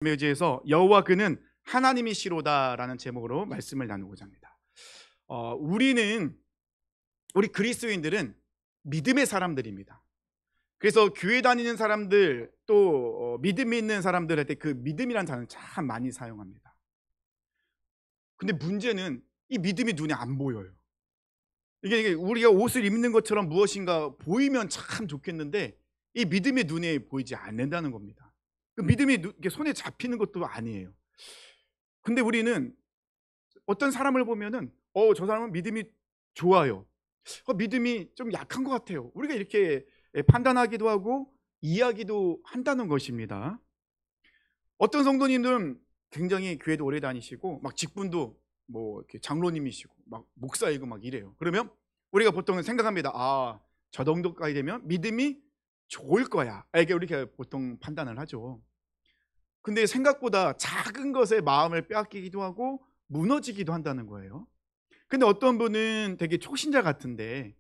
메시지에서 여호와 그는 하나님이시로다라는 제목으로 말씀을 나누고자 합니다. 우리 그리스도인들은 믿음의 사람들입니다. 그래서 교회 다니는 사람들 또 믿음 있는 사람들 할 때 그 믿음이라는 단어를 참 많이 사용합니다. 근데 문제는 이 믿음이 눈에 안 보여요. 이게 우리가 옷을 입는 것처럼 무엇인가 보이면 참 좋겠는데 이 믿음이 눈에 보이지 않는다는 겁니다. 그 믿음이 이렇게 손에 잡히는 것도 아니에요. 근데 우리는 어떤 사람을 보면은 저 사람은 믿음이 좋아요. 믿음이 좀 약한 것 같아요. 우리가 이렇게 판단하기도 하고 이야기도 한다는 것입니다. 어떤 성도님들은 굉장히 교회도 오래 다니시고 막 직분도 뭐 이렇게 장로님이시고 막 목사이고 막 이래요. 그러면 우리가 보통 생각합니다. 저 정도까지 되면 믿음이 좋을 거야. 이렇게 우리가 보통 판단을 하죠. 근데 생각보다 작은 것에 마음을 빼앗기기도 하고 무너지기도 한다는 거예요. 근데 어떤 분은 되게 초신자 같은데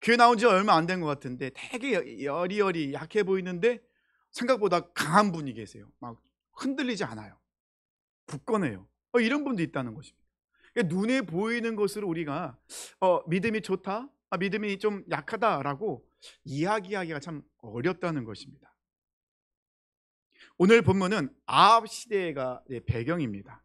교회 나온 지 얼마 안 된 것 같은데 되게 여리여리 약해 보이는데 생각보다 강한 분이 계세요. 막 흔들리지 않아요. 굳건해요. 이런 분도 있다는 것입니다. 그러니까 눈에 보이는 것으로 우리가 믿음이 좋다, 믿음이 좀 약하다라고 이야기하기가 참 어렵다는 것입니다. 오늘 본문은 아합 시대가 배경입니다.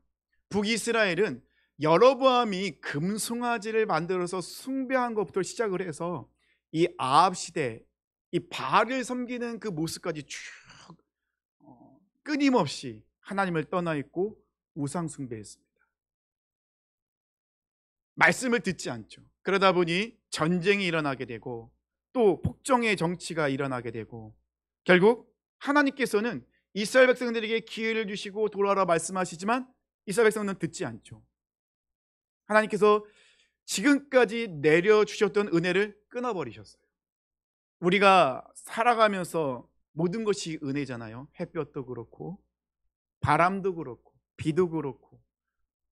북이스라엘은 여로보암이 금송아지를 만들어서 숭배한 것부터 시작을 해서 이 아합 시대, 이 바알을 섬기는 그 모습까지 쭉 끊임없이 하나님을 떠나 있고 우상 숭배했습니다. 말씀을 듣지 않죠. 그러다 보니 전쟁이 일어나게 되고 또 폭정의 정치가 일어나게 되고 결국 하나님께서는 이스라엘 백성들에게 기회를 주시고 돌아라 말씀하시지만 이스라엘 백성은 듣지 않죠. 하나님께서 지금까지 내려주셨던 은혜를 끊어버리셨어요. 우리가 살아가면서 모든 것이 은혜잖아요. 햇볕도 그렇고 바람도 그렇고 비도 그렇고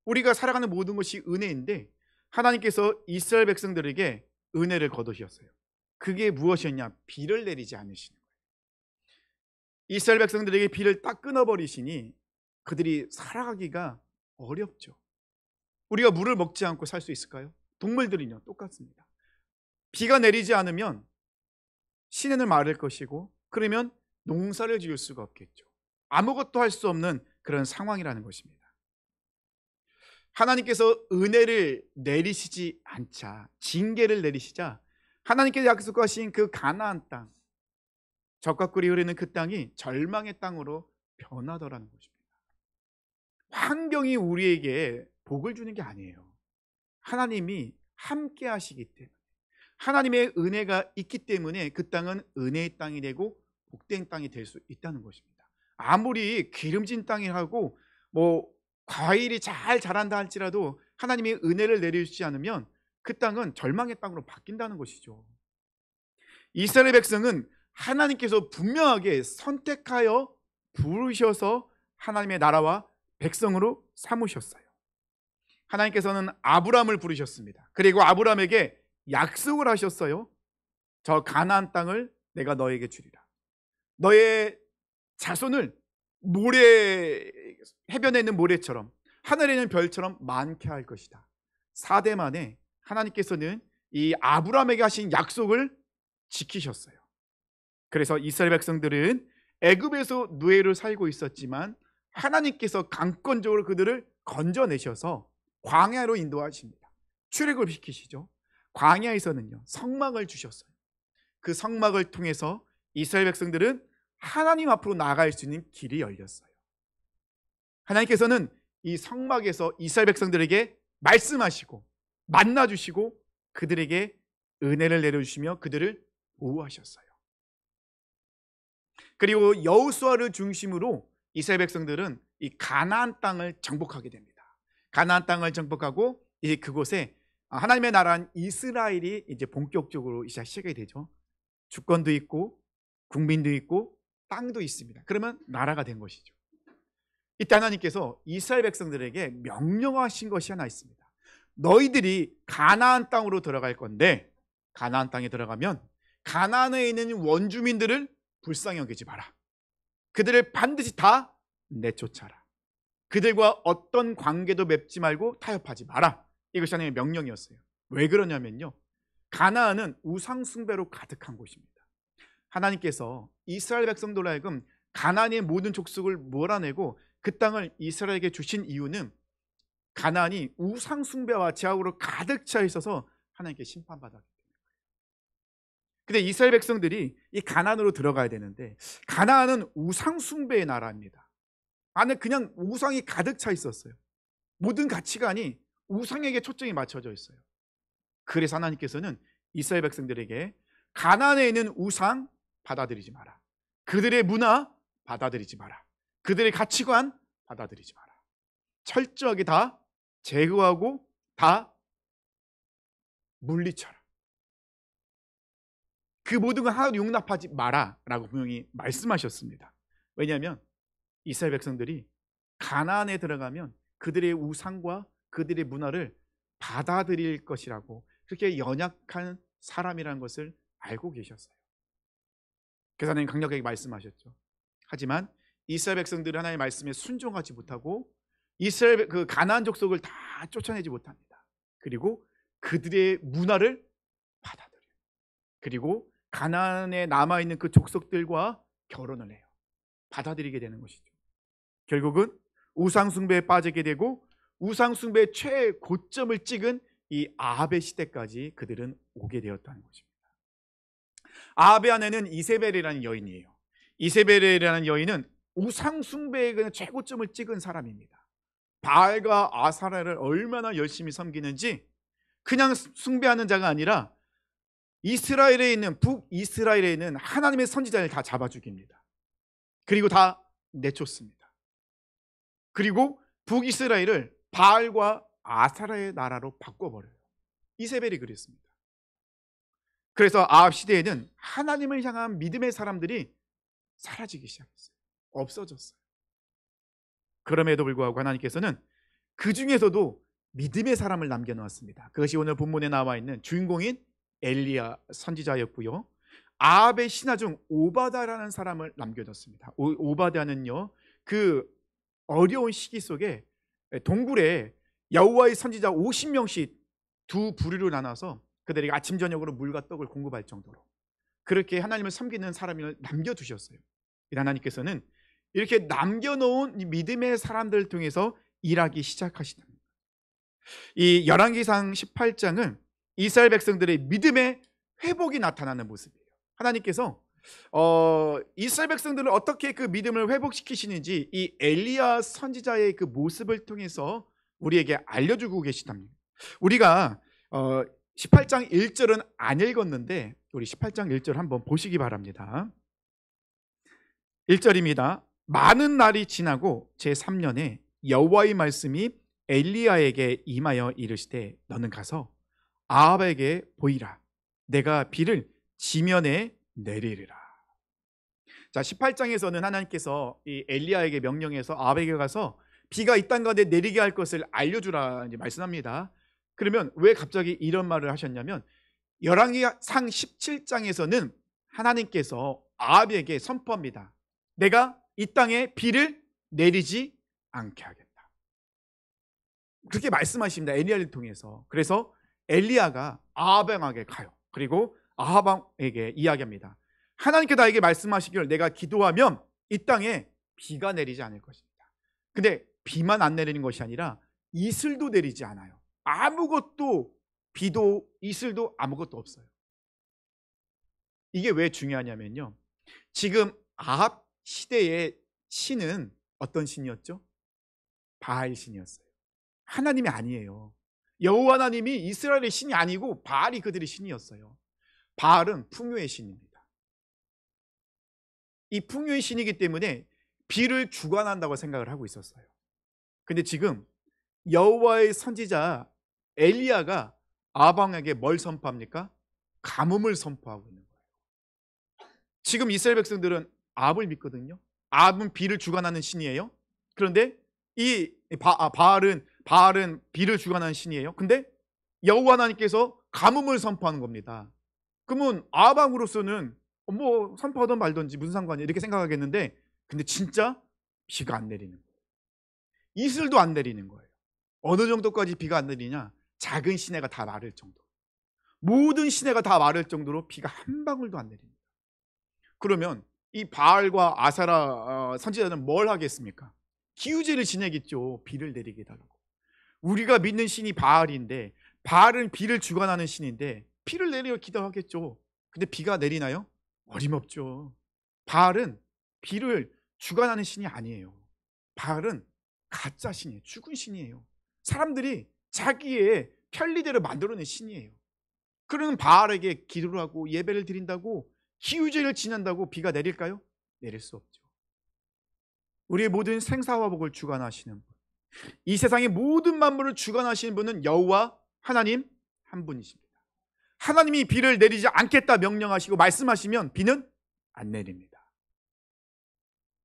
우리가 살아가는 모든 것이 은혜인데 하나님께서 이스라엘 백성들에게 은혜를 거두셨어요. 그게 무엇이었냐? 비를 내리지 않으시는 거예요. 이스라엘 백성들에게 비를 딱 끊어버리시니 그들이 살아가기가 어렵죠. 우리가 물을 먹지 않고 살 수 있을까요? 동물들은요 똑같습니다. 비가 내리지 않으면 시내는 마를 것이고 그러면 농사를 지을 수가 없겠죠. 아무것도 할 수 없는 그런 상황이라는 것입니다. 하나님께서 은혜를 내리시지 않자 징계를 내리시자 하나님께서 약속하신 그 가나안 땅, 젖과 꿀이 흐르는 그 땅이 절망의 땅으로 변하더라는 것입니다. 환경이 우리에게 복을 주는 게 아니에요. 하나님이 함께 하시기 때문에 하나님의 은혜가 있기 때문에 그 땅은 은혜의 땅이 되고 복된 땅이 될 수 있다는 것입니다. 아무리 기름진 땅이라고 뭐 과일이 잘 자란다 할지라도 하나님의 은혜를 내려주지 않으면 그 땅은 절망의 땅으로 바뀐다는 것이죠. 이스라엘 백성은 하나님께서 분명하게 선택하여 부르셔서 하나님의 나라와 백성으로 삼으셨어요. 하나님께서는 아브라함을 부르셨습니다. 그리고 아브라함에게 약속을 하셨어요. 저 가나안 땅을 내가 너에게 주리라. 너의 자손을 모래, 해변에 있는 모래처럼 하늘에 있는 별처럼 많게 할 것이다. 4대 만에 하나님께서는 이 아브라함에게 하신 약속을 지키셨어요. 그래서 이스라엘 백성들은 애굽에서 노예로 살고 있었지만 하나님께서 강권적으로 그들을 건져내셔서 광야로 인도하십니다. 출애굽을 시키시죠. 광야에서는요 성막을 주셨어요. 그 성막을 통해서 이스라엘 백성들은 하나님 앞으로 나아갈 수 있는 길이 열렸어요. 하나님께서는 이 성막에서 이스라엘 백성들에게 말씀하시고 만나주시고 그들에게 은혜를 내려주시며 그들을 보호하셨어요. 그리고 여호수아를 중심으로 이스라엘 백성들은 이 가나안 땅을 정복하게 됩니다. 가나안 땅을 정복하고 이제 그곳에 하나님의 나라인 이스라엘이 이제 본격적으로 시작이 되죠. 주권도 있고 국민도 있고 땅도 있습니다. 그러면 나라가 된 것이죠. 이때 하나님께서 이스라엘 백성들에게 명령하신 것이 하나 있습니다. 너희들이 가나안 땅으로 들어갈 건데 가나안 땅에 들어가면 가나안에 있는 원주민들을 불쌍히 여기지 마라. 그들을 반드시 다 내쫓아라. 그들과 어떤 관계도 맺지 말고 타협하지 마라. 이것이 하나님의 명령이었어요. 왜 그러냐면요, 가나안은 우상 숭배로 가득한 곳입니다. 하나님께서 이스라엘 백성들로 하여금 가나안의 모든 족속을 몰아내고 그 땅을 이스라엘에게 주신 이유는 가나안이 우상 숭배와 제약으로 가득 차 있어서 하나님께 심판받았기 때문에. 근데 이스라엘 백성들이 이 가나안으로 들어가야 되는데, 가나안은 우상 숭배의 나라입니다. 안에 그냥 우상이 가득 차 있었어요. 모든 가치관이 우상에게 초점이 맞춰져 있어요. 그래서 하나님께서는 이스라엘 백성들에게 가나안에 있는 우상 받아들이지 마라. 그들의 문화 받아들이지 마라. 그들의 가치관 받아들이지 마라. 철저하게 다 제거하고 다 물리쳐라. 그 모든 걸 하나도 용납하지 마라 라고 분명히 말씀하셨습니다. 왜냐하면 이스라엘 백성들이 가나안에 들어가면 그들의 우상과 그들의 문화를 받아들일 것이라고, 그렇게 연약한 사람이라는 것을 알고 계셨어요. 그래서 하나님 강력하게 말씀하셨죠. 하지만 이스라엘 백성들은 하나님의 말씀에 순종하지 못하고 이스라엘 그 가나안 족속을 다 쫓아내지 못합니다. 그리고 그들의 문화를 받아들여요. 그리고 가나안에 남아있는 그 족속들과 결혼을 해요. 받아들이게 되는 것이죠. 결국은 우상숭배에 빠지게 되고 우상숭배의 최고점을 찍은 이 아합의 시대까지 그들은 오게 되었다는 것입니다. 아합의 아내는 이세벨이라는 여인이에요. 이세벨이라는 여인은 우상숭배의 최고점을 찍은 사람입니다. 바알과 아사라를 얼마나 열심히 섬기는지, 그냥 숭배하는 자가 아니라 이스라엘에 있는, 북이스라엘에 있는 하나님의 선지자를 다 잡아 죽입니다. 그리고 다 내쫓습니다. 그리고 북이스라엘을 바알과 아사라의 나라로 바꿔버려요. 이세벨이 그랬습니다. 그래서 아합 시대에는 하나님을 향한 믿음의 사람들이 사라지기 시작했어요. 없어졌어요. 그럼에도 불구하고 하나님께서는 그 중에서도 믿음의 사람을 남겨놓았습니다. 그것이 오늘 본문에 나와 있는 주인공인 엘리야 선지자였고요. 아합의 신하 중 오바다라는 사람을 남겨뒀습니다. 오바다는요, 그 어려운 시기 속에 동굴에 여호와의 선지자 50명씩 두 부류로 나눠서 그들에게 아침 저녁으로 물과 떡을 공급할 정도로 그렇게 하나님을 섬기는 사람을 남겨두셨어요. 하나님께서는 이렇게 남겨놓은 믿음의 사람들을 통해서 일하기 시작하시답니다. 이 열왕기상 18장은 이스라엘 백성들의 믿음의 회복이 나타나는 모습이에요. 하나님께서 이스라엘 백성들을 어떻게 그 믿음을 회복시키시는지 이 엘리야 선지자의 그 모습을 통해서 우리에게 알려주고 계시답니다. 우리가 18장 1절은 안 읽었는데 우리 18장 1절 한번 보시기 바랍니다. 1절입니다. 많은 날이 지나고 제3년에 여호와의 말씀이 엘리야에게 임하여 이르시되 너는 가서 아합에게 보이라. 내가 비를 지면에 내리리라. 자, 18장에서는 하나님께서 이 엘리야에게 명령해서 아합에게 가서 비가 이 땅 가운데 내리게 할 것을 알려주라 이제 말씀합니다. 그러면 왜 갑자기 이런 말을 하셨냐면 열왕기상 17장에서는 하나님께서 아합에게 선포합니다. 내가 이 땅에 비를 내리지 않게 하겠다. 그렇게 말씀하십니다. 엘리야를 통해서. 그래서 엘리야가 아합 왕에게 가요. 그리고 아합 왕에게 이야기합니다. 하나님께 나에게 말씀하시기를 내가 기도하면 이 땅에 비가 내리지 않을 것입니다. 근데 비만 안 내리는 것이 아니라 이슬도 내리지 않아요. 아무것도, 비도 이슬도 아무것도 없어요. 이게 왜 중요하냐면요, 지금 아합 시대의 신은 어떤 신이었죠? 바알 신이었어요. 하나님이 아니에요. 여호와 하나님이 이스라엘의 신이 아니고 바알이 그들의 신이었어요. 바알은 풍요의 신입니다. 이 풍요의 신이기 때문에 비를 주관한다고 생각을 하고 있었어요. 근데 지금 여호와의 선지자 엘리야가 아합 왕에게 뭘 선포합니까? 가뭄을 선포하고 있는 거예요. 지금 이스라엘 백성들은 아합을 믿거든요. 아합은 비를 주관하는 신이에요. 그런데 이 바알은 비를 주관하는 신이에요. 근데 여호와 하나님께서 가뭄을 선포하는 겁니다. 그러면 아합 왕으로서는 뭐 선포하든 말든지 무슨 상관이야 이렇게 생각하겠는데, 근데 진짜 비가 안 내리는 거예요. 이슬도 안 내리는 거예요. 어느 정도까지 비가 안 내리냐? 작은 시내가 다 마를 정도. 모든 시내가 다 마를 정도로 비가 한 방울도 안 내립니다. 그러면 이 바알과 아사라 선지자는 뭘 하겠습니까? 기우제를 지내겠죠. 비를 내리게 해달라고. 우리가 믿는 신이 바알인데, 바알은 비를 주관하는 신인데 비를 내려 기도하겠죠. 근데 비가 내리나요? 어림없죠. 바알은 비를 주관하는 신이 아니에요. 바알은 가짜 신이에요. 죽은 신이에요. 사람들이 자기의 편리대로 만들어낸 신이에요. 그러는 바알에게 기도를 하고 예배를 드린다고, 기우제를 지낸다고 비가 내릴까요? 내릴 수 없죠. 우리의 모든 생사와 복을 주관하시는 분, 이 세상의 모든 만물을 주관하시는 분은 여호와 하나님 한 분이십니다. 하나님이 비를 내리지 않겠다 명령하시고 말씀하시면 비는 안 내립니다.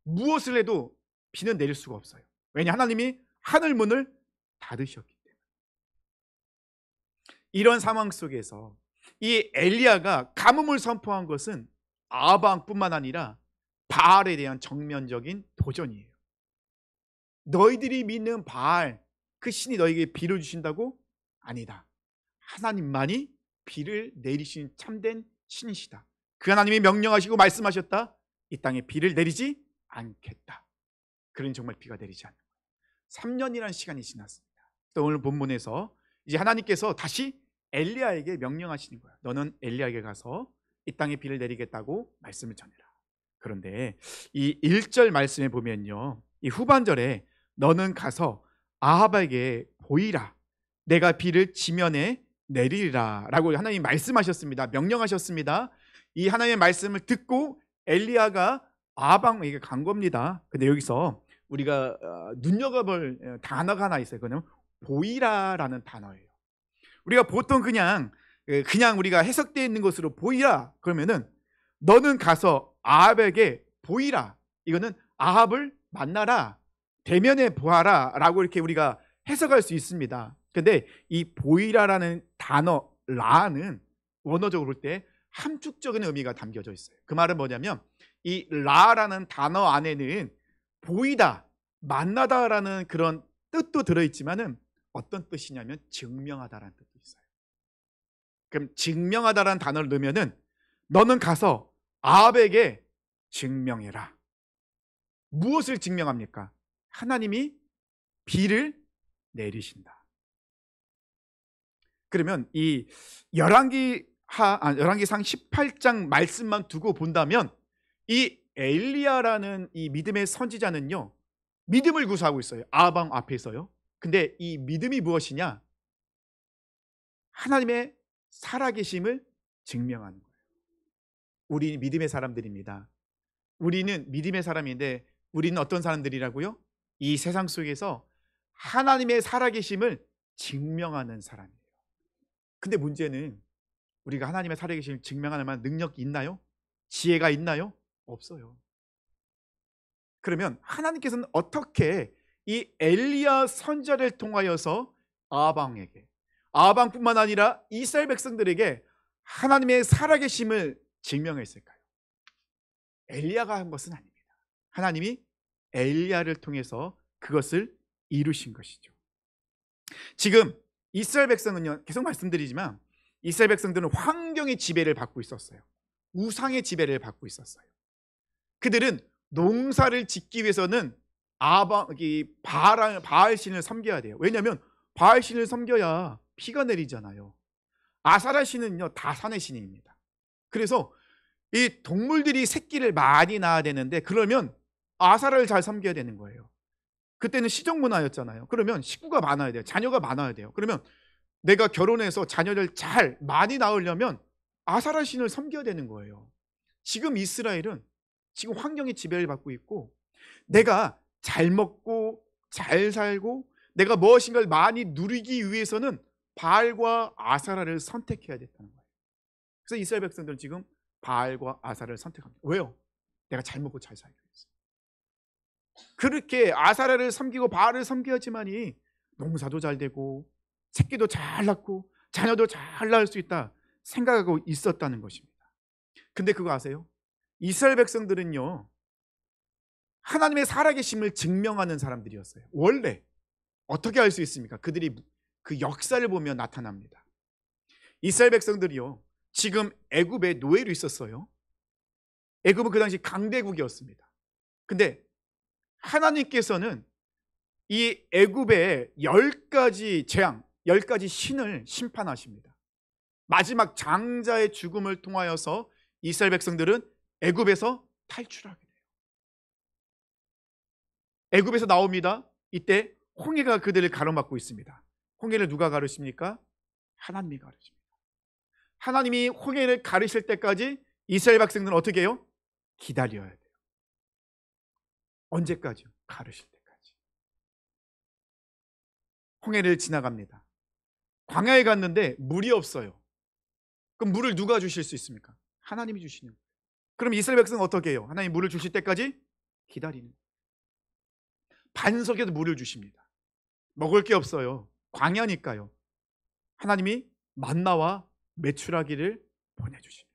무엇을 해도 비는 내릴 수가 없어요. 왜냐? 하나님이 하늘 문을 닫으셨기 때문에. 이런 상황 속에서 이 엘리야가 가뭄을 선포한 것은 아방뿐만 아니라 바알에 대한 정면적인 도전이에요. 너희들이 믿는 바알, 그 신이 너에게 비를 주신다고? 아니다. 하나님만이 비를 내리시는 참된 신이시다. 그 하나님이 명령하시고 말씀하셨다. 이 땅에 비를 내리지 않겠다. 그러니 정말 비가 내리지 않는 거예요. 3년이라는 시간이 지났습니다. 또 오늘 본문에서 이제 하나님께서 다시 엘리야에게 명령하시는 거예요. 너는 엘리야에게 가서 이 땅에 비를 내리겠다고 말씀을 전해라. 그런데 이 1절 말씀에 보면요, 이 후반절에 너는 가서 아합에게 보이라. 내가 비를 지면에 내리리라 라고 하나님이 말씀하셨습니다. 명령하셨습니다. 이 하나님의 말씀을 듣고 엘리야가 아합에게 간 겁니다. 근데 여기서 우리가 눈여겨볼 단어가 하나 있어요. 그거는 보이라라는 단어예요. 우리가 보통 그냥 우리가 해석되어 있는 것으로 보이라 그러면은 너는 가서 아합에게 보이라, 이거는 아합을 만나라, 대면에 보아라 라고 이렇게 우리가 해석할 수 있습니다. 근데 이 보이라라는 단어 라는 원어적으로 볼 때 함축적인 의미가 담겨져 있어요. 그 말은 뭐냐면 이 라라는 단어 안에는 보이다, 만나다라는 그런 뜻도 들어있지만은 어떤 뜻이냐면 증명하다라는 뜻도 있어요. 그럼 증명하다라는 단어를 넣으면은 너는 가서 아합에게 증명해라. 무엇을 증명합니까? 하나님이 비를 내리신다. 그러면 이 열왕기상 18장 말씀만 두고 본다면 이 엘리야라는 이 믿음의 선지자는요, 믿음을 구사하고 있어요. 아방 앞에서요. 근데 이 믿음이 무엇이냐? 하나님의 살아계심을 증명하는 거예요. 우리 믿음의 사람들입니다. 우리는 믿음의 사람인데 우리는 어떤 사람들이라고요? 이 세상 속에서 하나님의 살아계심을 증명하는 사람이에요. 근데 문제는 우리가 하나님의 살아계심을 증명하는 만한 능력이 있나요? 지혜가 있나요? 없어요. 그러면 하나님께서는 어떻게 이 엘리야 선지자를 통하여서 아방에게, 아방뿐만 아니라 이스라엘 백성들에게 하나님의 살아계심을 증명했을까요? 엘리야가 한 것은 아닙니다. 하나님이 엘리야를 통해서 그것을 이루신 것이죠. 지금 이스라엘 백성은요, 계속 말씀드리지만 이스라엘 백성들은 환경의 지배를 받고 있었어요. 우상의 지배를 받고 있었어요. 그들은 농사를 짓기 위해서는 바알 신을 섬겨야 돼요. 왜냐하면 바알 신을 섬겨야 비가 내리잖아요. 아사라 신은요, 다산의 신입니다. 그래서 이 동물들이 새끼를 많이 낳아야 되는데 그러면 아사라를 잘 섬겨야 되는 거예요. 그때는 시종 문화였잖아요. 그러면 식구가 많아야 돼요. 자녀가 많아야 돼요. 그러면 내가 결혼해서 자녀를 잘 많이 낳으려면 아사라 신을 섬겨야 되는 거예요. 지금 이스라엘은 지금 환경의 지배를 받고 있고 내가 잘 먹고 잘 살고 내가 무엇인가를 많이 누리기 위해서는 바알과 아사라를 선택해야 됐다는 거예요. 그래서 이스라엘 백성들은 지금 바알과 아사라를 선택합니다. 왜요? 내가 잘 먹고 잘 살기 위해서. 그렇게 아사라를 섬기고 바알을 섬겨야지만이 농사도 잘 되고 새끼도 잘 낳고 자녀도 잘 낳을 수 있다 생각하고 있었다는 것입니다. 근데 그거 아세요? 이스라엘 백성들은요, 하나님의 살아계심을 증명하는 사람들이었어요. 원래 어떻게 알 수 있습니까? 그들이 그 역사를 보면 나타납니다. 이스라엘 백성들이요, 지금 애굽에 노예로 있었어요. 애굽은 그 당시 강대국이었습니다. 근데 하나님께서는 이 애굽의 10가지 재앙, 10가지 신을 심판하십니다. 마지막 장자의 죽음을 통하여서 이스라엘 백성들은 애굽에서 탈출하게 돼요. 애굽에서 나옵니다. 이때 홍해가 그들을 가로막고 있습니다. 홍해를 누가 가르십니까? 하나님이 가르십니다. 하나님이 홍해를 가르실 때까지 이스라엘 백성들은 어떻게 해요? 기다려야 돼요. 언제까지요? 가르실 때까지. 홍해를 지나갑니다. 광야에 갔는데 물이 없어요. 그럼 물을 누가 주실 수 있습니까? 하나님이 주시는 거예요. 그럼 이스라엘 백성은 어떻게 해요? 하나님 물을 주실 때까지 기다리는 거예요. 반석에도 물을 주십니다. 먹을 게 없어요. 광야니까요. 하나님이 만나와 메추라기를 보내주십니다.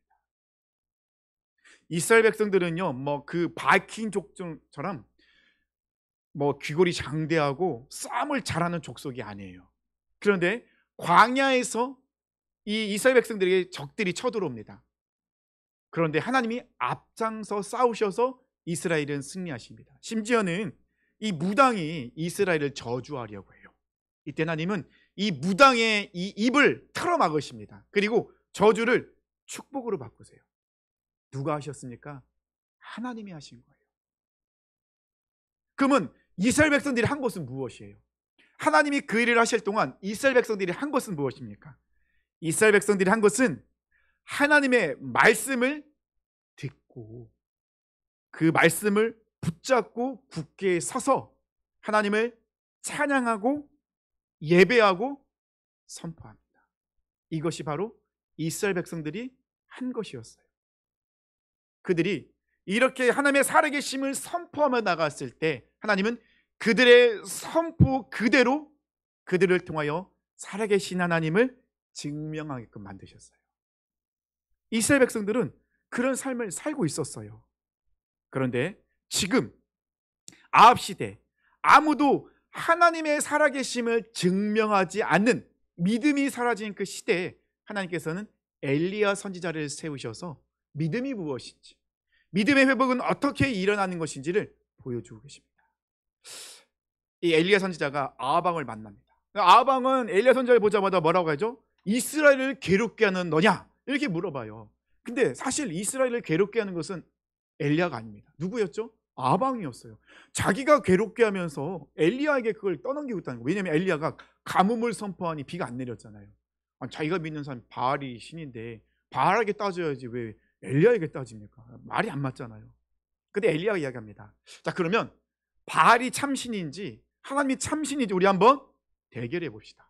이스라엘 백성들은요, 뭐 그 바이킹 족처럼 뭐 귀골이 장대하고 싸움을 잘하는 족속이 아니에요. 그런데 광야에서 이 이스라엘 백성들에게 적들이 쳐들어옵니다. 그런데 하나님이 앞장서 싸우셔서 이스라엘은 승리하십니다. 심지어는 이 무당이 이스라엘을 저주하려고 해요. 이때 하나님은 이 무당의 이 입을 틀어막으십니다. 그리고 저주를 축복으로 바꾸세요. 누가 하셨습니까? 하나님이 하신 거예요. 그러면 이스라엘 백성들이 한 것은 무엇이에요? 하나님이 그 일을 하실 동안 이스라엘 백성들이 한 것은 무엇입니까? 이스라엘 백성들이 한 것은 하나님의 말씀을 듣고 그 말씀을 붙잡고 굳게 서서 하나님을 찬양하고 예배하고 선포합니다. 이것이 바로 이스라엘 백성들이 한 것이었어요. 그들이 이렇게 하나님의 살아계심을 선포하며 나갔을 때 하나님은 그들의 선포 그대로 그들을 통하여 살아계신 하나님을 증명하게끔 만드셨어요. 이스라엘 백성들은 그런 삶을 살고 있었어요. 그런데 지금 아합 시대, 아무도 하나님의 살아계심을 증명하지 않는 믿음이 사라진 그 시대에 하나님께서는 엘리야 선지자를 세우셔서 믿음이 무엇인지, 믿음의 회복은 어떻게 일어나는 것인지를 보여주고 계십니다. 이 엘리야 선지자가 아합 왕을 만납니다. 아합 왕은 엘리야 선지자를 보자마자 뭐라고 하죠? 이스라엘을 괴롭게 하는 너냐? 이렇게 물어봐요. 근데 사실 이스라엘을 괴롭게 하는 것은 엘리야가 아닙니다. 누구였죠? 아합 왕이었어요. 자기가 괴롭게 하면서 엘리야에게 그걸 떠넘기고 있다는 거예요. 왜냐하면 엘리야가 가뭄을 선포하니 비가 안 내렸잖아요. 자기가 믿는 사람이 바알이 신인데 바알에게 따져야지 왜 엘리야에게 따집니까? 말이 안 맞잖아요. 근데 엘리야가 이야기합니다. 자, 그러면 바알이 참신인지 하나님이 참신인지 우리 한번 대결해 봅시다.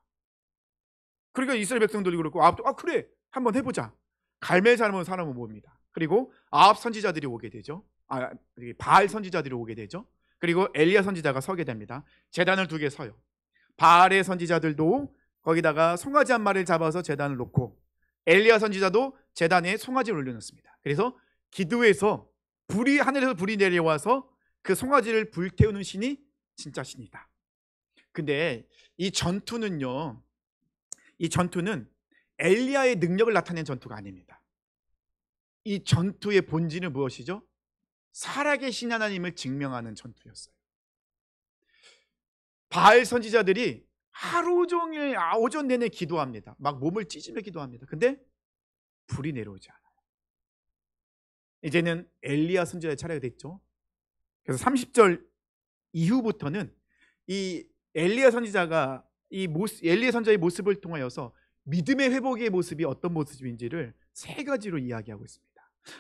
그러니까 이스라엘 백성들이 그렇고 아합도 그래 한번 해보자. 갈멜 사람은 모읍니다. 그리고 아합 선지자들이 오게 되죠. 바알 선지자들이 오게 되죠. 그리고 엘리야 선지자가 서게 됩니다. 제단을 2개 서요. 바알의 선지자들도 거기다가 송아지 한 마리를 잡아서 제단을 놓고 엘리야 선지자도 제단에 송아지를 올려놓습니다. 그래서 기도해서 하늘에서 불이 내려와서 그 송아지를 불태우는 신이 진짜 신이다. 근데 이 전투는 엘리야의 능력을 나타낸 전투가 아닙니다. 이 전투의 본질은 무엇이죠? 살아계신 하나님을 증명하는 전투였어요. 바알 선지자들이 하루 종일 오전 내내 기도합니다. 막 몸을 찢으며 기도합니다. 근데 불이 내려오지 않아요. 이제는 엘리야 선지자의 차례가 됐죠. 그래서 30절 이후부터는 이 엘리야 선지자가 엘리야 선지자의 모습을 통하여서 믿음의 회복의 모습이 어떤 모습인지를 3가지로 이야기하고 있습니다.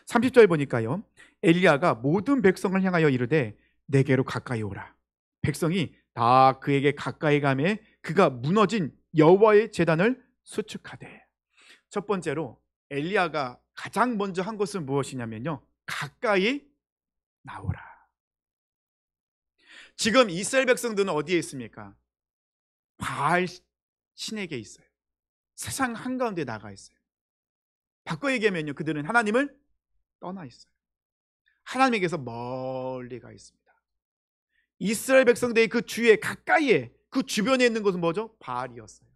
30절 보니까요. 엘리야가 모든 백성을 향하여 이르되 내게로 가까이 오라. 백성이 다 그에게 가까이 가매 그가 무너진 여호와의 제단을 수축하되. 첫 번째로 엘리야가 가장 먼저 한 것은 무엇이냐면요. 가까이 나오라. 지금 이스라엘 백성들은 어디에 있습니까? 바알 신에게 있어요. 세상 한가운데 나가 있어요. 바꿔 얘기하면요. 그들은 하나님을 떠나 있어요. 하나님에게서 멀리 가 있습니다. 이스라엘 백성들의 그 주위에 가까이에 그 주변에 있는 것은 뭐죠? 바알이었어요.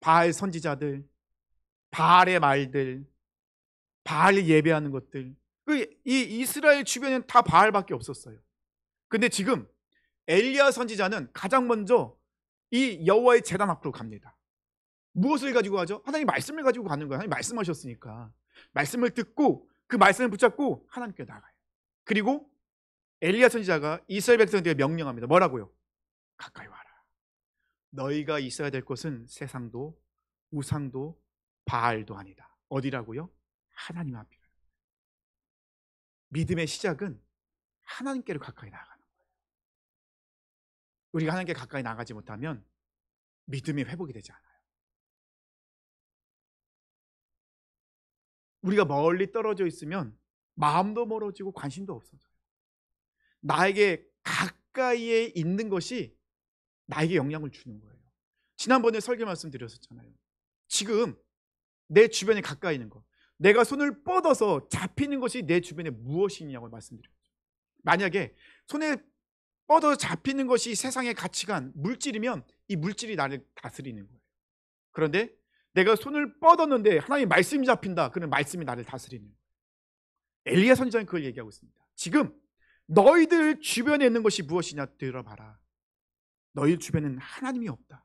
바알 선지자들, 바알의 말들, 바알을 예배하는 것들. 이 이스라엘 주변에는 다 바알밖에 없었어요. 근데 지금 엘리야 선지자는 가장 먼저 이 여호와의 제단 앞으로 갑니다. 무엇을 가지고 가죠? 하나님 말씀을 가지고 가는 거예요. 하나님 말씀하셨으니까. 말씀을 듣고 그 말씀을 붙잡고 하나님께 나가요. 그리고 엘리야 선지자가 이스라엘 백성들에게 명령합니다. 뭐라고요? 가까이 와라. 너희가 있어야 될 곳은 세상도 우상도 바알도 아니다. 어디라고요? 하나님 앞이라. 믿음의 시작은 하나님께로 가까이 나아가는 거예요. 우리가 하나님께 가까이 나가지 못하면 믿음이 회복이 되지 않아요. 우리가 멀리 떨어져 있으면 마음도 멀어지고 관심도 없어져요. 나에게 가까이에 있는 것이 나에게 영향을 주는 거예요. 지난번에 설교 말씀드렸었잖아요. 지금 내 주변에 가까이 있는 것, 내가 손을 뻗어서 잡히는 것이 내 주변에 무엇이냐고 말씀드렸죠. 만약에 손에 뻗어서 잡히는 것이 세상의 가치관, 물질이면 이 물질이 나를 다스리는 거예요. 그런데 내가 손을 뻗었는데 하나님의 말씀이 잡힌다. 그러면 말씀이 나를 다스리는 거예요. 엘리야 선지자는 그걸 얘기하고 있습니다. 지금 너희들 주변에 있는 것이 무엇이냐 들어봐라. 너희 주변에는 하나님이 없다.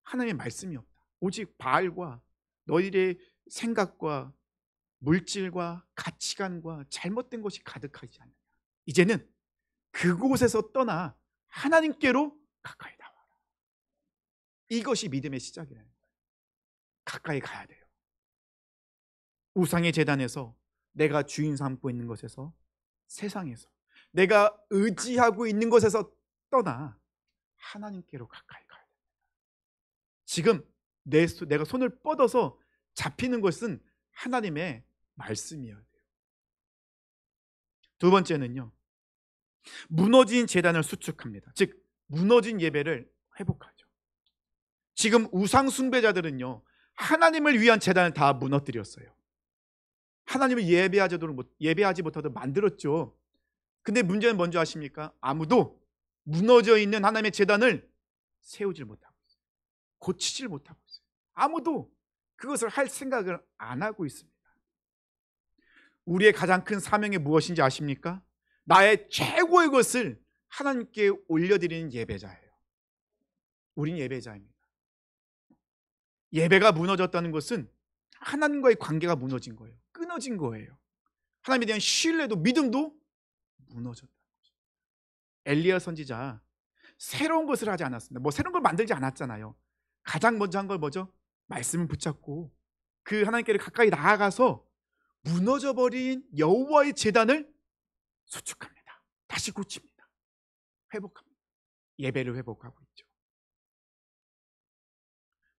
하나님의 말씀이 없다. 오직 바알과 너희들의 생각과 물질과 가치관과 잘못된 것이 가득하지 않느냐. 이제는 그곳에서 떠나 하나님께로 가까이 나와라. 이것이 믿음의 시작이라는 거예요. 가까이 가야 돼요. 우상의 제단에서, 내가 주인 삼고 있는 것에서, 세상에서, 내가 의지하고 있는 것에서 떠나 하나님께로 가까이 가야 됩니다. 지금 내가 손을 뻗어서 잡히는 것은 하나님의 말씀이어야 돼요. 두 번째는요, 무너진 제단을 수축합니다. 즉 무너진 예배를 회복하죠. 지금 우상 숭배자들은요, 하나님을 위한 제단을 다 무너뜨렸어요. 하나님을 예배하지 못하도록 만들었죠. 근데 문제는 뭔지 아십니까? 아무도 무너져 있는 하나님의 제단을 세우질 못하고 있어요. 고치질 못하고 있어요. 아무도 그것을 할 생각을 안 하고 있습니다. 우리의 가장 큰 사명이 무엇인지 아십니까? 나의 최고의 것을 하나님께 올려드리는 예배자예요. 우린 예배자입니다. 예배가 무너졌다는 것은 하나님과의 관계가 무너진 거예요. 끊어진 거예요. 하나님에 대한 신뢰도 믿음도 무너졌다는 거죠. 엘리야 선지자 새로운 것을 하지 않았습니다. 뭐 새로운 걸 만들지 않았잖아요. 가장 먼저 한 걸 뭐죠? 말씀을 붙잡고 그 하나님께를 가까이 나아가서 무너져버린 여호와의 제단을 수축합니다. 다시 고칩니다. 회복합니다. 예배를 회복하고 있죠.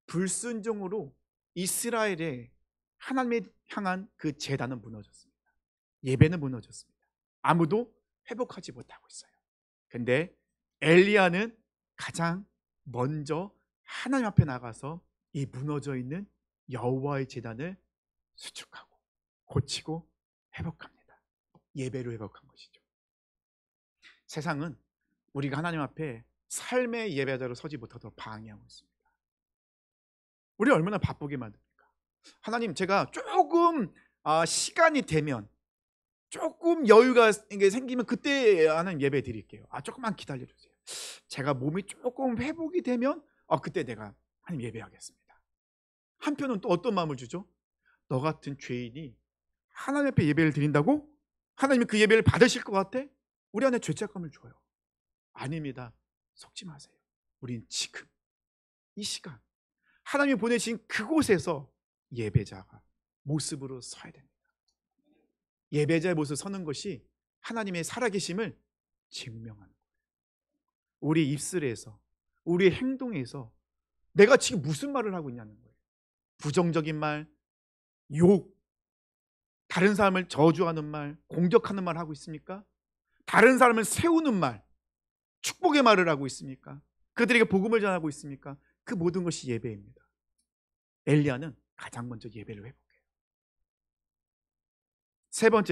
불순종으로 이스라엘의 하나님에 향한 그 제단은 무너졌습니다. 예배는 무너졌습니다. 아무도 회복하지 못하고 있어요. 근데 엘리야는 가장 먼저 하나님 앞에 나가서 이 무너져 있는 여호와의 제단을 수축하고 고치고 회복합니다. 예배로 회복한 것이죠. 세상은 우리가 하나님 앞에 삶의 예배자로 서지 못하도록 방해하고 있습니다. 우리 얼마나 바쁘게 만듭니까? 하나님, 제가 조금 시간이 되면, 조금 여유가 생기면 그때 하나님 예배 드릴게요. 조금만 기다려주세요. 제가 몸이 조금 회복이 되면 그때 내가 하나님 예배하겠습니다. 한편은 또 어떤 마음을 주죠? 너 같은 죄인이 하나님 앞에 예배를 드린다고? 하나님이 그 예배를 받으실 것 같아? 우리 안에 죄책감을 줘요. 아닙니다. 속지 마세요. 우린 지금 이 시간 하나님이 보내신 그곳에서 예배자가 모습으로 서야 됩니다. 예배자의 모습 서는 것이 하나님의 살아계심을 증명하는 거예요. 우리 입술에서, 우리의 행동에서 내가 지금 무슨 말을 하고 있냐는 거예요. 부정적인 말, 욕, 다른 사람을 저주하는 말, 공격하는 말 하고 있습니까? 다른 사람을 세우는 말, 축복의 말을 하고 있습니까? 그들에게 복음을 전하고 있습니까? 그 모든 것이 예배입니다. 엘리야는 가장 먼저 예배를 회복해요.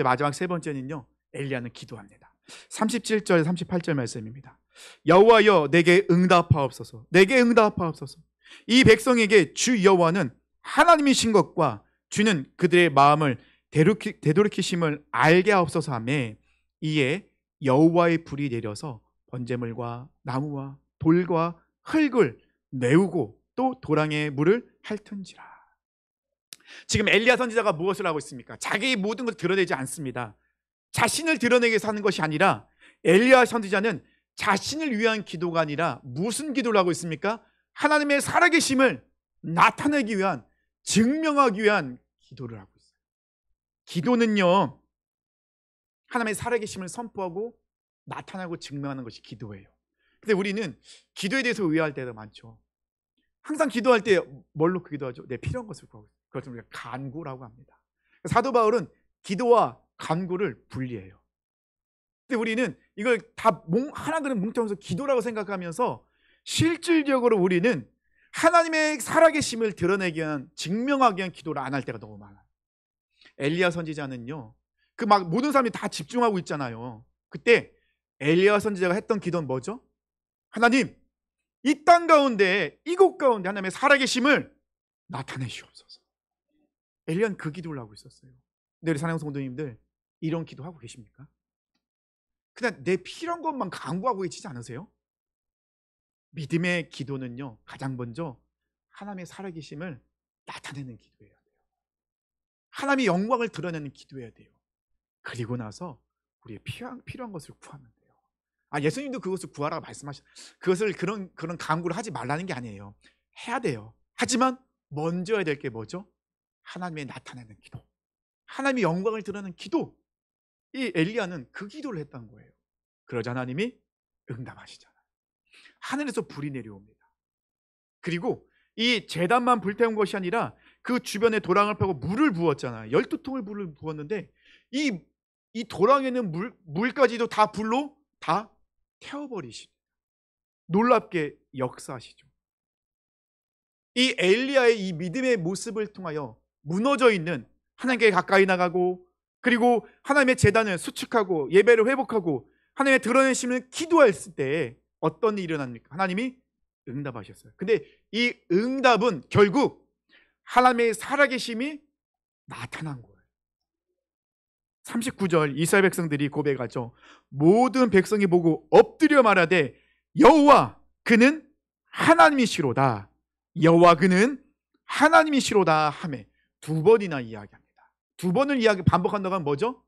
마지막 세 번째는요, 엘리야는 기도합니다. 37절 38절 말씀입니다. 여호와여 내게 응답하옵소서. 내게 응답하옵소서. 이 백성에게 주 여호와는 하나님이신 것과 주는 그들의 마음을 되돌이키심을 알게 하옵소서 하매 이에 여호와의 불이 내려서 번제물과 나무와 돌과 흙을 메우고 또 도랑에 물을 핥은지라. 지금 엘리야 선지자가 무엇을 하고 있습니까? 자기의 모든 것을 드러내지 않습니다. 자신을 드러내기 위해서 하는 것이 아니라 엘리야 선지자는 자신을 위한 기도가 아니라 무슨 기도를 하고 있습니까? 하나님의 살아계심을 나타내기 위한, 증명하기 위한 기도를 하고 있어요. 기도는요, 하나님의 살아계심을 선포하고 나타나고 증명하는 것이 기도예요. 근데 우리는 기도에 대해서 의아할 때가 많죠. 항상 기도할 때 뭘로 기도하죠? 내 필요한 것을 구하고 있어요. 그것을 우리가 간구라고 합니다. 사도 바울은 기도와 간구를 분리해요. 근데 우리는 이걸 다 하나들은 뭉쳐서 기도라고 생각하면서 실질적으로 우리는 하나님의 살아계심을 드러내기 위한, 증명하기 위한 기도를 안 할 때가 너무 많아요. 엘리야 선지자는요, 그 막 모든 사람이 다 집중하고 있잖아요. 그때 엘리야 선지자가 했던 기도는 뭐죠? 하나님, 이 땅 가운데, 이곳 가운데 하나님의 살아계심을 나타내시옵소서. 엘리야는 그 기도를 하고 있었어요. 근데 우리 사랑하는 성도님들, 이런 기도하고 계십니까? 그냥 내 필요한 것만 간구하고 계시지 않으세요? 믿음의 기도는요, 가장 먼저 하나님의 살아계심을 나타내는 기도해야 돼요. 하나님의 영광을 드러내는 기도해야 돼요. 그리고 나서 우리의 필요한 것을 구하면 돼요. 예수님도 그것을 구하라고 말씀하셨어요. 그것을 그런 간구를 하지 말라는 게 아니에요. 해야 돼요. 하지만 먼저 해야 될 게 뭐죠? 하나님의 나타내는 기도, 하나님의 영광을 드러내는 기도. 이 엘리야는 그 기도를 했던 거예요. 그러자 하나님이 응답하시잖아요. 하늘에서 불이 내려옵니다. 그리고 이 제단만 불태운 것이 아니라 그 주변에 도랑을 펴고 물을 부었잖아요. 12통을 물을 부었는데 이 도랑에 있는 물까지도 다 불로 다 태워버리시죠. 놀랍게 역사하시죠. 이 엘리야의 이 믿음의 모습을 통하여 무너져 있는 하나님께 가까이 나가고, 그리고 하나님의 제단을 수축하고 예배를 회복하고 하나님의 드러내심을 기도했을 때 어떤 일이 일어납니까? 하나님이 응답하셨어요. 근데 이 응답은 결국 하나님의 살아계심이 나타난 거예요. 39절 이스라엘 백성들이 고백하죠. 모든 백성이 보고 엎드려 말하되 여호와 그는 하나님이시로다. 여호와 그는 하나님이시로다 하매 두 번이나 이야기합니다. 두 번을 반복한다고 하면 뭐죠?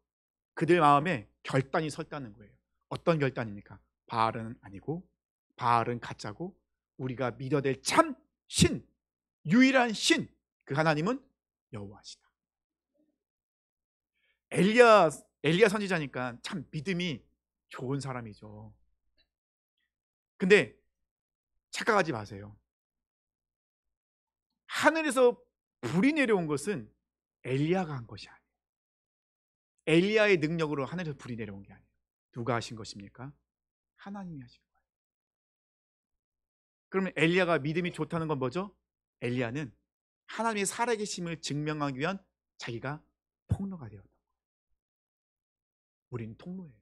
그들 마음에 결단이 섰다는 거예요. 어떤 결단입니까? 바알은 아니고, 바알은 가짜고, 우리가 믿어야 될 참 신, 유일한 신, 그 하나님은 여호와시다. 엘리야 선지자니까 참 믿음이 좋은 사람이죠. 근데 착각하지 마세요. 하늘에서 불이 내려온 것은 엘리야가 한 것이 아니에요. 엘리야의 능력으로 하늘에서 불이 내려온 게 아니에요. 누가 하신 것입니까? 하나님이 하신 거예요. 그러면 엘리야가 믿음이 좋다는 건 뭐죠? 엘리야는 하나님의 살아계심을 증명하기 위한 자기가 통로가 되었다. 우리는 통로예요.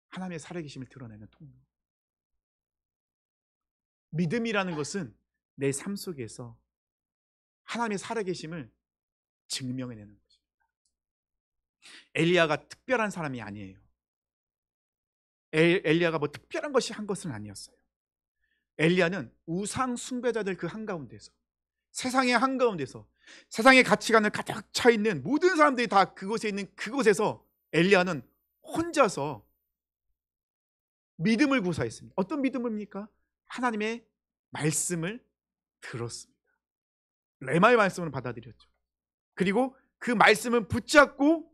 하나님의 살아계심을 드러내는 통로. 믿음이라는 것은 내 삶 속에서 하나님의 살아계심을 증명해내는 것입니다. 엘리야가 특별한 사람이 아니에요. 엘리야가 뭐 특별한 것이 한 것은 아니었어요. 엘리야는 우상 숭배자들 그 한가운데서, 세상의 한가운데서, 세상의 가치관을 가득 차 있는 모든 사람들이 다 그곳에 있는 그곳에서 엘리야는 혼자서 믿음을 구사했습니다. 어떤 믿음입니까? 하나님의 말씀을 들었습니다. 레마의 말씀을 받아들였죠. 그리고 그 말씀을 붙잡고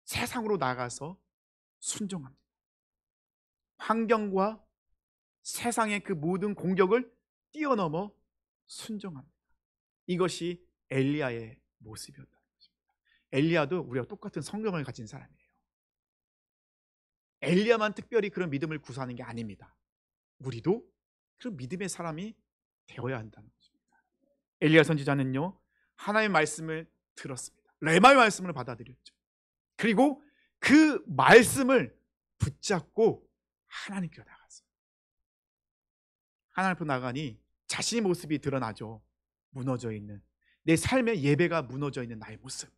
세상으로 나가서 순종합니다. 환경과 세상의 그 모든 공격을 뛰어넘어 순종합니다. 이것이 엘리야의 모습이었다는 것입니다. 엘리야도 우리와 똑같은 성경을 가진 사람이에요. 엘리야만 특별히 그런 믿음을 구사하는 게 아닙니다. 우리도 그런 믿음의 사람이 되어야 한다는 것입니다. 엘리야 선지자는요, 하나님의 말씀을 들었습니다. 레마의 말씀을 받아들였죠. 그리고 그 말씀을 붙잡고 하나님께로 나갔어요. 하나님 앞으로 나가니 자신의 모습이 드러나죠. 무너져 있는, 내 삶의 예배가 무너져 있는 나의 모습,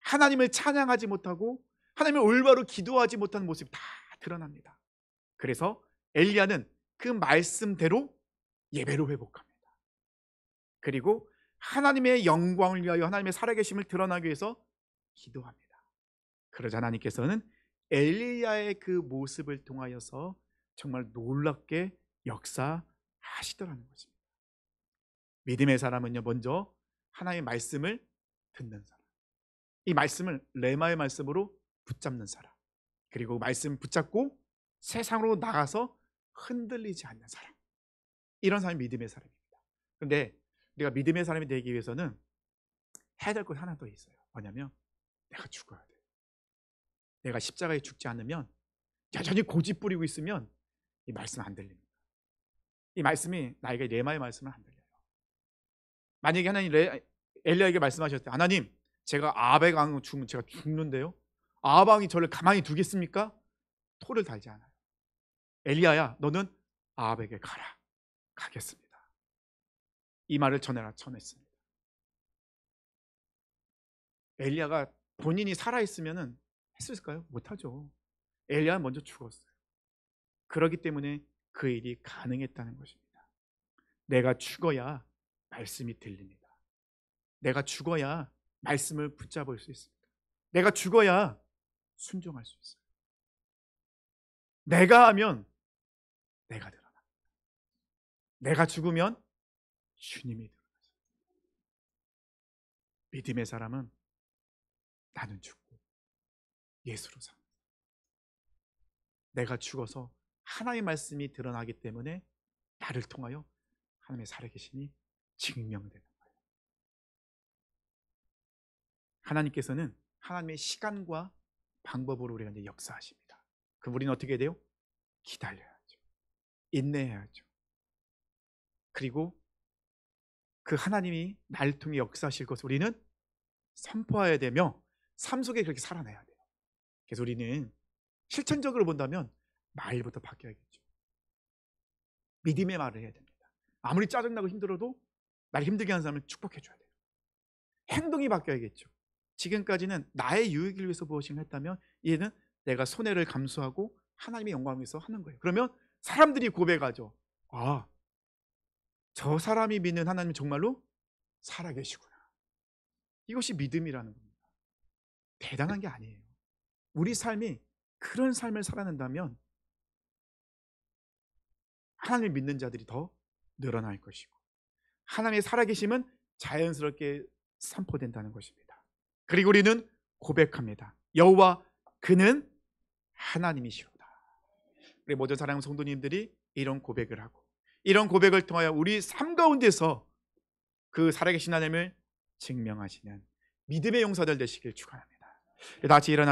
하나님을 찬양하지 못하고 하나님을 올바로 기도하지 못하는 모습이 다 드러납니다. 그래서 엘리야는 그 말씀대로 예배로 회복합니다. 그리고 하나님의 영광을 위하여 하나님의 살아계심을 드러나기 위해서 기도합니다. 그러자 하나님께서는 엘리야의 그 모습을 통하여서 정말 놀랍게 역사하시더라는 것입니다. 믿음의 사람은요, 먼저 하나님의 말씀을 듣는 사람, 이 말씀을 레마의 말씀으로 붙잡는 사람, 그리고 말씀 붙잡고 세상으로 나가서 흔들리지 않는 사람, 이런 사람이 믿음의 사람입니다. 그런데 우리가 믿음의 사람이 되기 위해서는 해야 될 것 하나 더 있어요. 뭐냐면 내가 죽어야 돼요. 내가 십자가에 죽지 않으면, 여전히 고집 부리고 있으면 이 말씀 안 들립니다. 이 말씀이 나에게 레마의 말씀을 안 들려요. 만약에 하나님 엘리야에게 말씀하셨대요. 하나님, 제가 아합의 왕 죽으면 제가 죽는데요, 아합 왕이 저를 가만히 두겠습니까? 토를 달지 않아요. 엘리야야, 너는 아합에게 가라. 가겠습니다. 이 말을 전했습니다. 엘리야가 본인이 살아있으면 했을까요? 못하죠. 엘리야는 먼저 죽었어요. 그렇기 때문에 그 일이 가능했다는 것입니다. 내가 죽어야 말씀이 들립니다. 내가 죽어야 말씀을 붙잡을 수 있습니다. 내가 죽어야 순종할 수 있어요. 내가 하면 내가 드러납니다. 내가 죽으면 주님이 드러나십니다. 믿음의 사람은 나는 죽고 예수로 삽니다. 내가 죽어서 하나님의 말씀이 드러나기 때문에 나를 통하여 하나님의 살아계심이 증명되는 거예요. 하나님께서는 하나님의 시간과 방법으로 우리가 이제 역사하십니다. 그럼 우리는 어떻게 해야 돼요? 기다려야죠. 인내해야죠. 그리고 그 하나님이 나를 통해 역사하실 것을 우리는 선포해야 되며 삶 속에 그렇게 살아내야 돼요. 그래서 우리는 실천적으로 본다면 말부터 바뀌어야겠죠. 믿음의 말을 해야 됩니다. 아무리 짜증나고 힘들어도 나를 힘들게 하는 사람을 축복해 줘야 돼요. 행동이 바뀌어야겠죠. 지금까지는 나의 유익을 위해서 무엇인가 했다면 이제는 내가 손해를 감수하고 하나님의 영광을 위해서 하는 거예요. 그러면 사람들이 고백하죠. 아, 저 사람이 믿는 하나님이 정말로 살아계시구나. 이것이 믿음이라는 겁니다. 대단한 게 아니에요. 우리 삶이 그런 삶을 살아낸다면 하나님을 믿는 자들이 더 늘어날 것이고 하나님의 살아계심은 자연스럽게 선포된다는 것입니다. 그리고 우리는 고백합니다. 여호와 그는 하나님이시로다. 우리 모든 사랑하는 성도님들이 이런 고백을 하고 이런 고백을 통하여 우리 삶 가운데서 그 살아계신 하나님을 증명하시는 믿음의 용사들 되시길 축원합니다. 다 같이 일어나